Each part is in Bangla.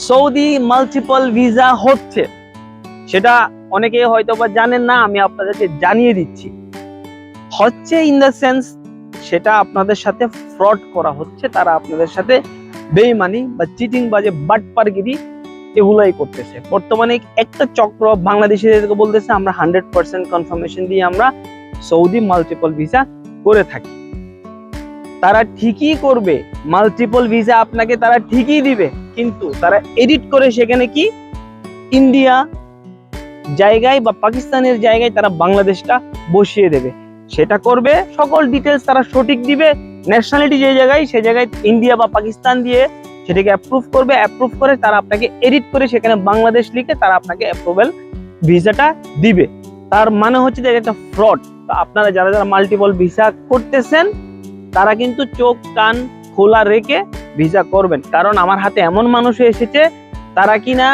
সৌদি মাল্টিপল ভিসা হচ্ছে, সেটা অনেকে হয়তো বা জানেন না, আমি আপনাদেরকে জানিয়ে দিচ্ছি। হচ্ছে ইন দ্য সেন্স, সেটা আপনাদের সাথে ফ্রড করা হচ্ছে, তারা আপনাদের সাথে বেইমানি বা চিটিং বাজে বাটপারগিরি এগুলাই করতেছে। বর্তমানে একটা চক্র বাংলাদেশিদেরকে বলতেছে আমরা 100% কনফার্মেশন দিয়ে আমরা সৌদি মাল্টিপল ভিসা করে থাকি। তারা ঠিকই করবে, মাল্টিপল ভিসা আপনাকে তারা ঠিকই দিবে, কিন্তু তারা এডিট করে সেখানে কি ইন্ডিয়া জায়গায় বা পাকিস্তানের জায়গায় তারা বাংলাদেশটা বসিয়ে দেবে। সেটা করবে, সকল ডিটেলস তারা সঠিক দিবে, ন্যাশনালিটি যে জায়গায় সে জায়গায় ইন্ডিয়া বা পাকিস্তান দিয়ে সেটাকে অ্যাপ্রুভ করবে, অ্যাপ্রুভ করে তারা আপনাকে এডিট করে সেখানে বাংলাদেশ লিখে তারা আপনাকে অ্যাপ্রুভেল ভিসাটা দিবে। তার মানে হচ্ছে যে এটা ফ্রড। তো আপনারা যারা যারা মাল্টিপল ভিসা করতেছেন তারা কিন্তু চোখ কান খোলা রেখে ভিসা করবেন, কারণ আমার হাতে এমন মানুষ এসেছে তারা কিনা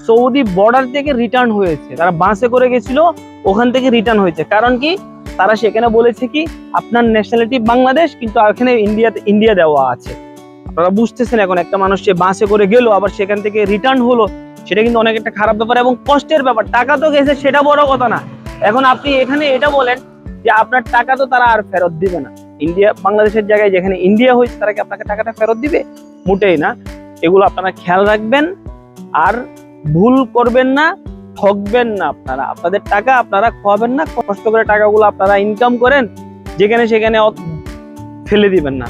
সৌদি বর্ডার থেকে রিটার্ন হয়েছে, তারা বাসে করে গেছিল, ওখান থেকে রিটার্ন হয়েছে। কারণ কি, তারা সেখানে বলেছে কি আপনার ন্যাশনালিটি বাংলাদেশ, কিন্তু এখানে ইন্ডিয়া দেওয়া আছে। আপনারা বুঝতেছেন, এখন একটা মানুষ সে বাসে করে গেল আবার সেখান থেকে রিটার্ন হলো, সেটা কিন্তু অনেক একটা খারাপ ব্যাপার এবং কষ্টের ব্যাপার। টাকা তো গেছে, সেটা বড় কথা না। এখন আপনি এখানে এটা বলেন যে আপনার টাকা তো তারা আর ফেরত দিবে না। ইন্ডিয়া বাংলাদেশের জায়গায় যেখানে ইন্ডিয়া হয়েছে তারা কি আপনাকে টাকাটা ফেরত দিবে? মোটেই না। এগুলো আপনারা খেয়াল রাখবেন, আর ভুল করবেন না, ঠকবেন না। আপনারা আপনাদের টাকা আপনারা খোয়াবেন না, কষ্ট করে টাকাগুলো আপনারা ইনকাম করেন, যেখানে সেখানে ফেলে দিবেন না।